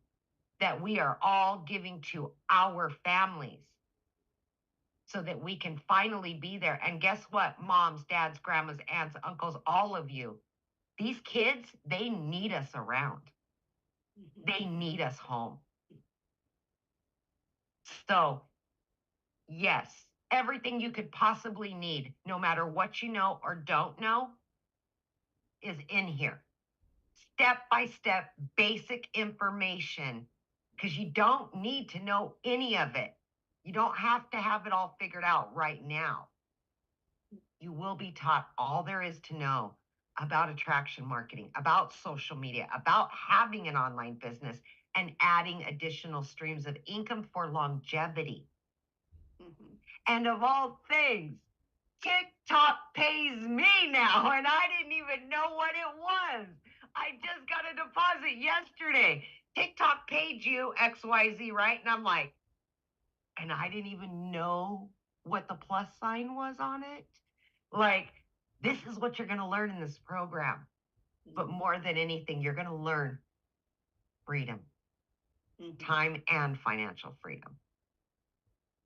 that we are all giving to our families so that we can finally be there. And guess what? Moms, dads, grandmas, aunts, uncles, all of you, these kids, they need us around. They need us home. So, yes, everything you could possibly need, no matter what you know or don't know, is in here. Step by step, basic information, because you don't need to know any of it. You don't have to have it all figured out right now. You will be taught all there is to know about attraction marketing, about social media, about having an online business, and adding additional streams of income for longevity. And of all things, TikTok pays me now, and I didn't even know what it was. I just got a deposit yesterday. TikTok paid you XYZ, right? And I'm like, and I didn't even know what the plus sign was on it. Like, this is what you're going to learn in this program. But more than anything, you're going to learn freedom, time and financial freedom.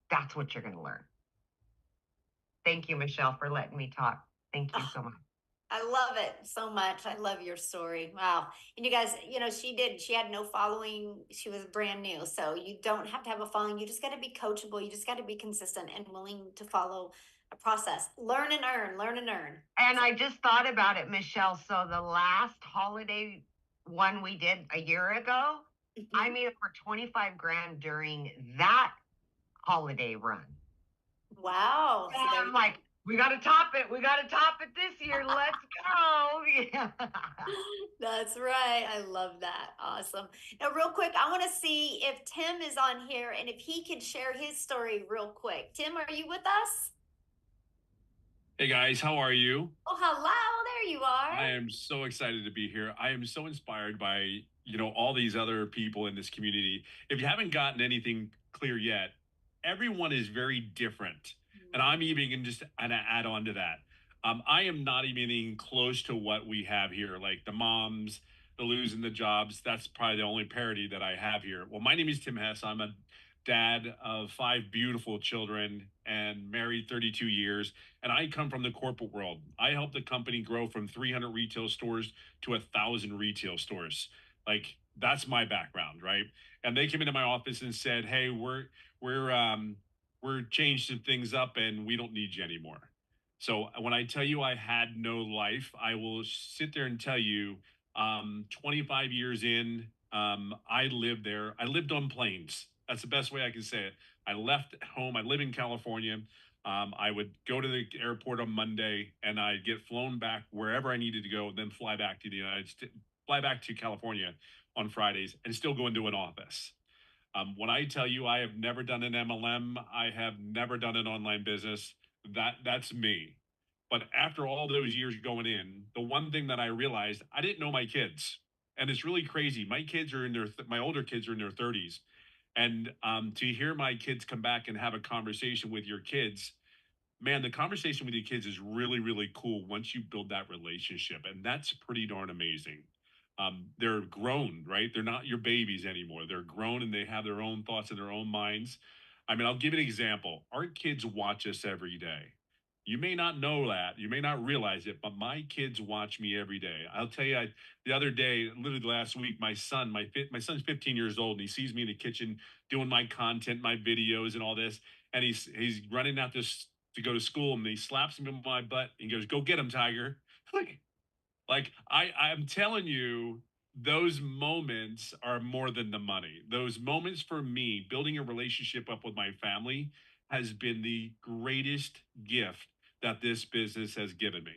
That's what you're going to learn. Thank you, Michelle, for letting me talk. Thank you so much. I love it so much. I love your story. Wow. And you guys, she had no following. She was brand new. So you don't have to have a following. You just got to be coachable. You just got to be consistent and willing to follow a process. Learn and earn, learn and earn. And I just thought about it, Michelle. So the last holiday one we did a year ago, I made over 25 grand during that holiday run. Wow. So I'm like, we got to top it. We got to top it this year. Let's go. Yeah. That's right. I love that. Awesome. Now, real quick, I want to see if Tim is on here and if he can share his story real quick. Tim, are you with us? Hey guys, how are you? Oh, hello. There you are. I am so excited to be here. I am so inspired by, all these other people in this community. If you haven't gotten anything clear yet, everyone is very different. And I'm even going to just add on to that. I am not even close to what we have here, like the moms, the losing the jobs. That's probably the only parity that I have here. Well, my name is Tim Hess. I'm a dad of 5 beautiful children and married 32 years. And I come from the corporate world. I helped the company grow from 300 retail stores to 1,000 retail stores. Like, that's my background, right? And they came into my office and said, "Hey, we're changing things up and we don't need you anymore." So when I tell you I had no life, I will sit there and tell you, 25 years in, I lived there. I lived on planes. That's the best way I can say it. I left home. I live in California. I would go to the airport on Monday and I'd get flown back wherever I needed to go, then fly back to the United States, fly back to California on Fridays and still go into an office. When I tell you I have never done an MLM, I have never done an online business, that's me. But after all those years going in, the one thing that I realized, I didn't know my kids. And it's really crazy. My kids are my older kids are in their 30s. And to hear my kids come back and have a conversation with your kids, man, the conversation with your kids is really, really cool once you build that relationship. And that's pretty darn amazing. They're grown, right? They're not your babies anymore. They're grown and they have their own thoughts and their own minds. I mean, I'll give you an example. Our kids watch us every day. You may not know that, you may not realize it, but my kids watch me every day. I'll tell you, the other day, literally last week, my son's 15 years old, and he sees me in the kitchen doing my content, my videos, and all this, and he's running out this to go to school, and he slaps me on my butt and goes, "Go get him, Tiger!" Like, I'm telling you, those moments are more than the money. Those moments for me, building a relationship up with my family, has been the greatest gift that this business has given me.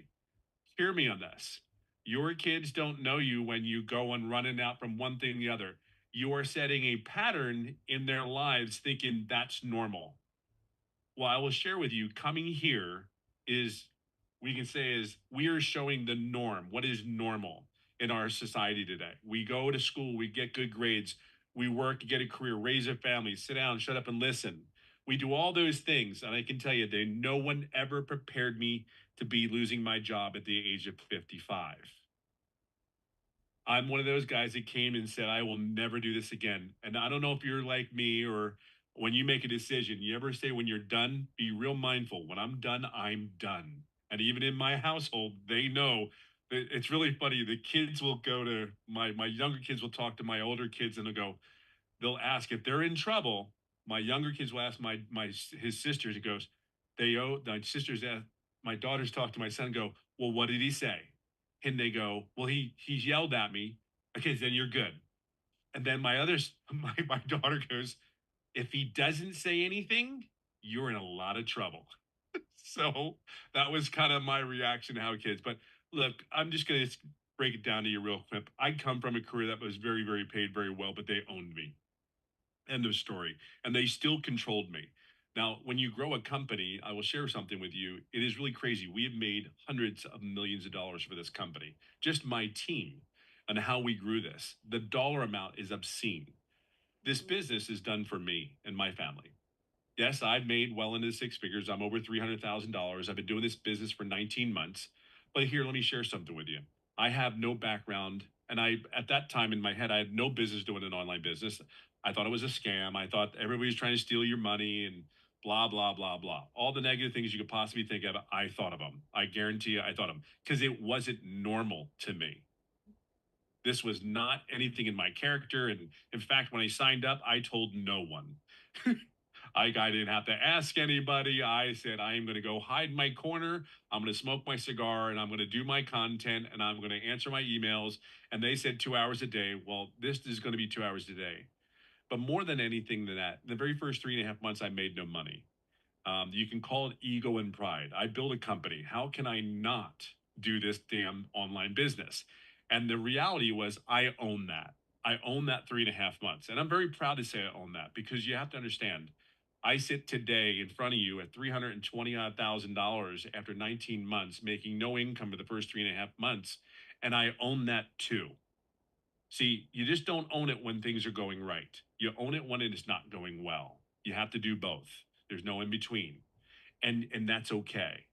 Hear me on this. Your kids don't know you when you go and running out from one thing to the other. You are setting a pattern in their lives thinking that's normal. Well, I will share with you, coming here is, we can say, is we are showing the norm, what is normal in our society today. We go to school, we get good grades, we work to get a career, raise a family, sit down, shut up and listen. We do all those things. And I can tell you that no one ever prepared me to be losing my job at the age of 55. I'm one of those guys that came and said, I will never do this again. And I don't know if you're like me, or when you make a decision, you ever say when you're done, be real mindful. When I'm done, I'm done. And even in my household, they know that it's really funny. The kids will go to my younger kids will talk to my older kids, and they'll ask if they're in trouble. My younger kids will ask his sisters. It goes, my sisters ask, my daughters talk to my son and go, well, what did he say? And they go, well, he's yelled at me. Okay, then you're good. And then my daughter goes, if he doesn't say anything, you're in a lot of trouble. So that was kind of my reaction to how kids. But look, I'm just going to break it down to you real quick. I come from a career that was very, very paid very well, but they owned me. End of story. And they still controlled me. Now, when you grow a company, I will share something with you. It is really crazy. We have made hundreds of millions of dollars for this company, just my team, and how we grew this. The dollar amount is obscene. This business is done for me and my family. Yes, I've made well into six figures. I'm over $300,000. I've been doing this business for 19 months. But here, let me share something with you. I have no background. And at that time in my head, I had no business doing an online business. I thought it was a scam. I thought everybody was trying to steal your money and blah, blah, blah, blah. All the negative things you could possibly think of, I thought of them. I guarantee you, I thought of them because it wasn't normal to me. This was not anything in my character. And in fact, when I signed up, I told no one. I didn't have to ask anybody. I said, I am going to go hide in my corner. I'm going to smoke my cigar and I'm going to do my content and I'm going to answer my emails. And they said 2 hours a day. Well, this is going to be 2 hours a day. But more than anything than that, the very first 3.5 months, I made no money. You can call it ego and pride. I built a company. How can I not do this damn online business? And the reality was I own that. I own that 3.5 months. And I'm very proud to say I own that because you have to understand, I sit today in front of you at $320,000 after 19 months, making no income for the first 3.5 months. And I own that too. See, you just don't own it when things are going right. You own it when it is not going well. You have to do both. There's no in between. And that's okay.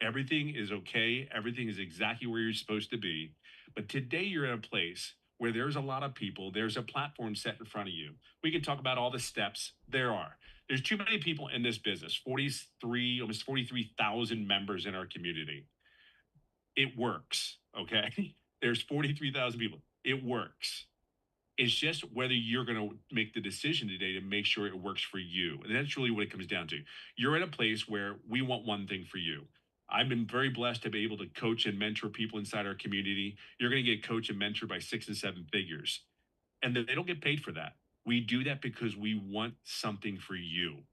Everything is okay. Everything is exactly where you're supposed to be. But today you're in a place where there's a lot of people. There's a platform set in front of you. We can talk about all the steps there are. There's too many people in this business, almost 43,000 members in our community. It works, okay? There's 43,000 people. It works. It's just whether you're going to make the decision today to make sure it works for you. And that's really what it comes down to. You're at a place where we want one thing for you. I've been very blessed to be able to coach and mentor people inside our community. You're going to get coached and mentored by 6 and 7 figures. And they don't get paid for that. We do that because we want something for you.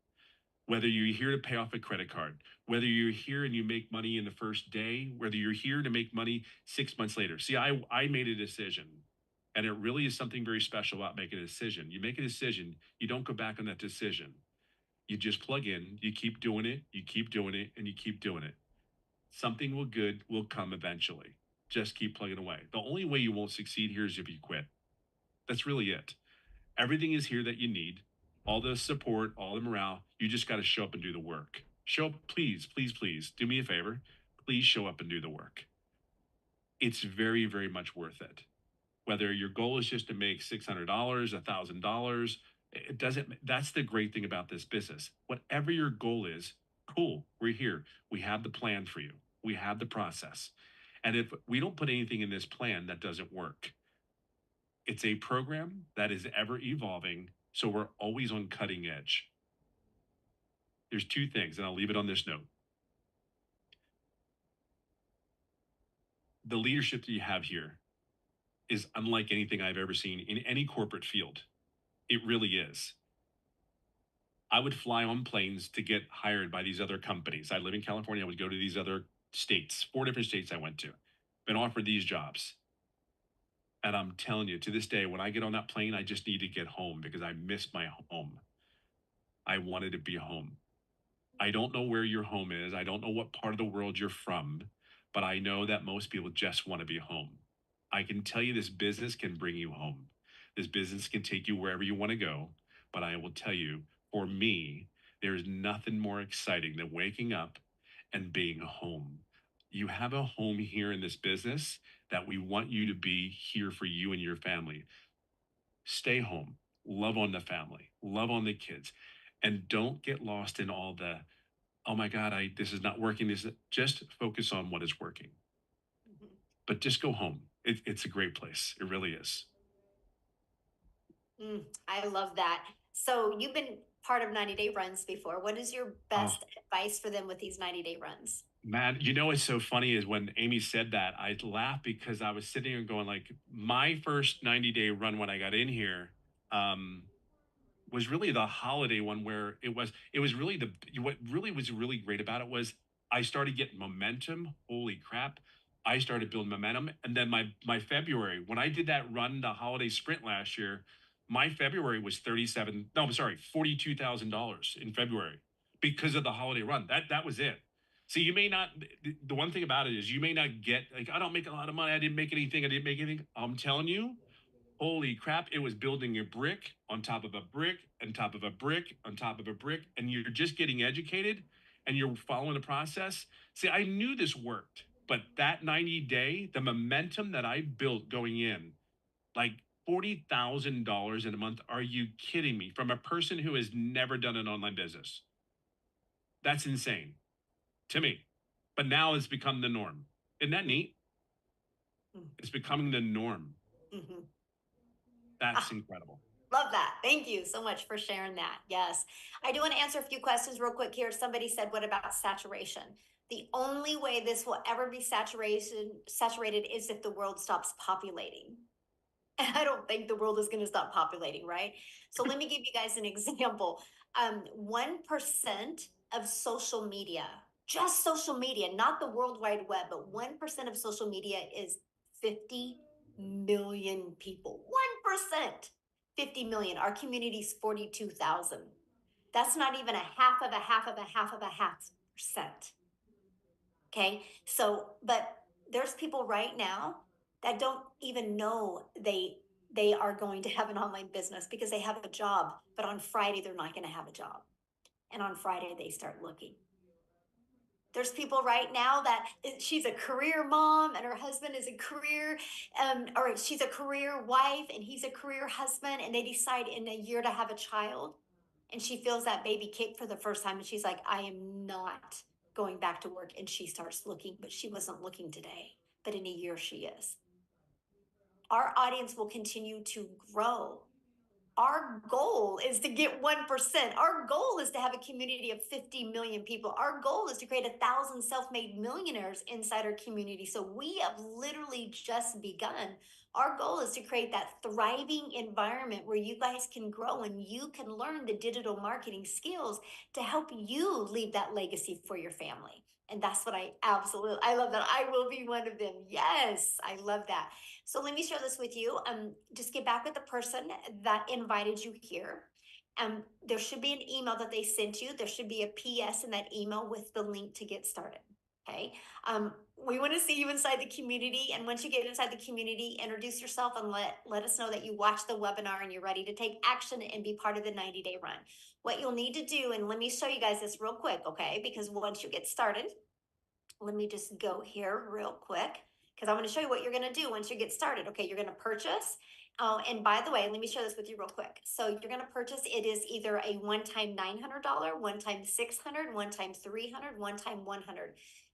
Whether you're here to pay off a credit card, whether you're here and you make money in the first day, whether you're here to make money 6 months later. See, I made a decision, and it really is something very special about making a decision. You make a decision, you don't go back on that decision. You just plug in, you keep doing it, you keep doing it, and you keep doing it. Something will come eventually. Just keep plugging away. The only way you won't succeed here is if you quit. That's really it. Everything is here that you need. All the support, all the morale. You just got to show up and do the work. Show up, please, please, please. Do me a favor. Please show up and do the work. It's very, very much worth it. Whether your goal is just to make $600, $1,000, it doesn't. That's the great thing about this business. Whatever your goal is, Cool. We're here. We have the plan for you. We have the process. And if we don't put anything in this plan that doesn't work, it's a program that is ever evolving. So we're always on cutting edge. There's two things, and I'll leave it on this note. The leadership that you have here is unlike anything I've ever seen in any corporate field. It really is. I would fly on planes to get hired by these other companies. I live in California. I would go to these other states, 4 different states I went to, been offered these jobs. And I'm telling you, to this day, when I get on that plane, I just need to get home because I miss my home. I wanted to be home. I don't know where your home is. I don't know what part of the world you're from, but I know that most people just want to be home. I can tell you this business can bring you home. This business can take you wherever you want to go. But I will tell you, for me, there's nothing more exciting than waking up and being home. You have a home here in this business that we want you to be here for you and your family. Stay home, love on the family, love on the kids, and don't get lost in all the, oh my God, this is not working. Just focus on what is working. Mhm. But just go home. It's a great place. It really is. I love that. So you've been part of 90-day runs before. What is your best advice for them with these 90-day runs? Man, what's so funny is when Amy said that, I laughed because I was sitting and going like, my first 90-day run when I got in here was really the holiday one where it was really what really was really great about it was I started getting momentum. Holy crap. I started building momentum. And then my February, when I did that run, the holiday sprint last year, my February was $42,000 in February because of the holiday run. That was it. See, you may not, the one thing about it is you may not get, like, I don't make a lot of money. I didn't make anything. I'm telling you, holy crap, it was building a brick on top of a brick, on top of a brick, on top of a brick. And you're just getting educated and you're following the process. See, I knew this worked, but that 90-day, the momentum that I built going in, like $40,000 in a month. Are you kidding me? From a person who has never done an online business. That's insane to me. But now it's become the norm. Isn't that neat? It's becoming the norm. Mhm. That's incredible. Love that. Thank you so much for sharing that. Yes. I do want to answer a few questions real quick here. Somebody said, what about saturation? The only way this will ever be saturated is if the world stops populating. And I don't think the world is going to stop populating, right? So let me give you guys an example. 1% of social media, just social media, not the World Wide Web, but 1% of social media is 50 million people. 1%, 50 million. Our community's 42,000. That's not even a half of a half of a half of a half percent. Okay. So, but there's people right now that don't even know they are going to have an online business because they have a job, but on Friday they're not going to have a job. And on Friday they start looking. There's people right now that she's a career mom and her husband is a career, or she's a career wife and he's a career husband, and they decide in a year to have a child. And she feels that baby kick for the first time. And she's like, I am not going back to work. And she starts looking, but she wasn't looking today. But in a year, she is. Our audience will continue to grow. Our goal is to get 1%. Our goal is to have a community of 50 million people. Our goal is to create 1,000 self-made millionaires inside our community. So we have literally just begun. Our goal is to create that thriving environment where you guys can grow and you can learn the digital marketing skills to help you leave that legacy for your family. And that's what I love that. I will be one of them. Yes, I love that. So let me share this with you. Just get back with the person that invited you here. There should be an email that they sent you. There should be a PS in that email with the link to get started. Okay. We want to see you inside the community. And once you get inside the community, introduce yourself and let us know that you watched the webinar and you're ready to take action and be part of the 90-day run. What you'll need to do, and let me show you guys this real quick, okay? Because once you get started, let me just go here real quick. because I'm going to show you what you're going to do once you get started. Okay, you're going to purchase. Oh, and by the way, let me share this with you real quick. So you're going to purchase, it is either a one-time $900, one-time $600, one-time $300, one-time $100.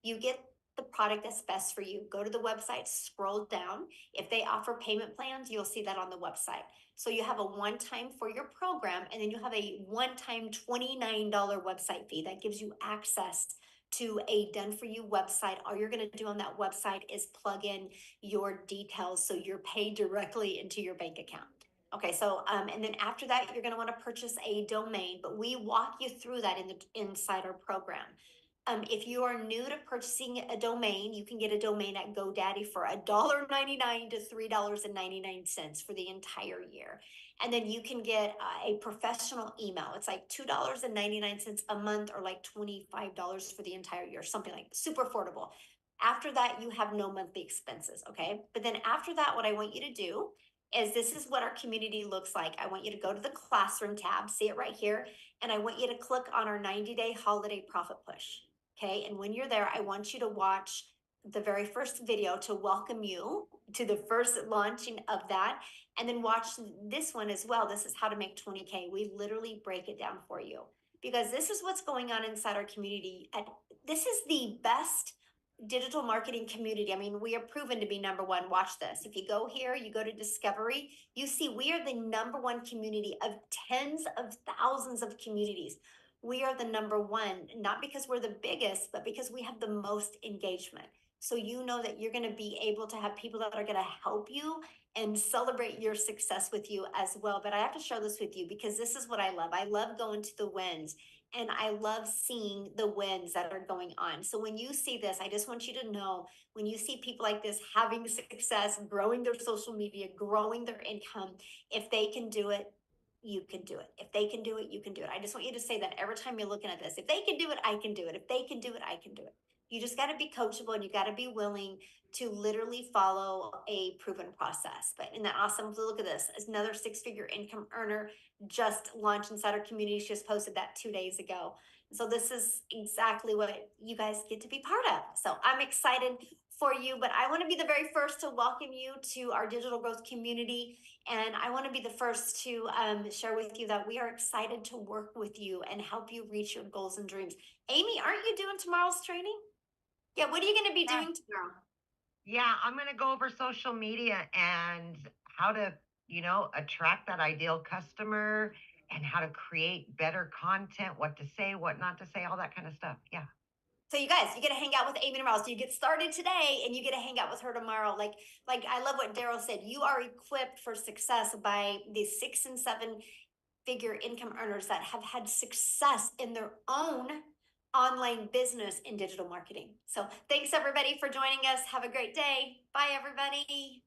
You get the product that's best for you. Go to the website, scroll down. If they offer payment plans, you'll see that on the website. So you have a one-time for your program, and then you have a one-time $29 website fee that gives you access to a done-for-you website. All you're going to do on that website is plug in your details so you're paid directly into your bank account. Okay, so and then after that, you're going to want to purchase a domain, but we walk you through that inside our program. If you are new to purchasing a domain, you can get a domain at GoDaddy for $1.99 to $3.99 for the entire year. And then you can get a professional email. It's like $2.99 a month, or like $25 for the entire year, something like super affordable. After that, you have no monthly expenses, okay? But then after that, what I want you to do is, this is what our community looks like. I want you to go to the classroom tab, see it right here, and I want you to click on our 90-day holiday profit push. Okay, and when you're there, I want you to watch the very first video to welcome you to the first launching of that. And then watch this one as well. This is how to make 20K. We literally break it down for you, because this is what's going on inside our community. This is the best digital marketing community. I mean, we are proven to be number one. Watch this. If you go here, you go to Discovery, you see we are the number one community of tens of thousands of communities. We are the number one, not because we're the biggest, but because we have the most engagement. So you know that you're going to be able to have people that are going to help you and celebrate your success with you as well. But I have to share this with you because this is what I love. I love going to the wins, and I love seeing the wins that are going on. So when you see this, I just want you to know, when you see people like this having success, growing their social media, growing their income, if they can do it, you can do it. If they can do it, you can do it. I just want you to say that every time you're looking at this. If they can do it, I can do it. If they can do it, I can do it. You just got to be coachable, and you got to be willing to literally follow a proven process. But isn't that awesome? Look at this. It's another six-figure income earner just launched inside our community. She just posted that 2 days ago. So this is exactly what you guys get to be part of. So I'm excited for you, but I want to be the very first to welcome you to our digital growth community. And I want to be the first to share with you that we are excited to work with you and help you reach your goals and dreams. Amy, aren't you doing tomorrow's training? Yeah, what are you going to be doing tomorrow? Yeah, I'm going to go over social media and how to, attract that ideal customer, and how to create better content, what to say, what not to say, all that kind of stuff. Yeah. So you guys, you get to hang out with Amy tomorrow. So you get started today and you get to hang out with her tomorrow. Like I love what Daryl said. You are equipped for success by these 6 and 7 figure income earners that have had success in their own online business in digital marketing. So thanks everybody for joining us. Have a great day. Bye everybody.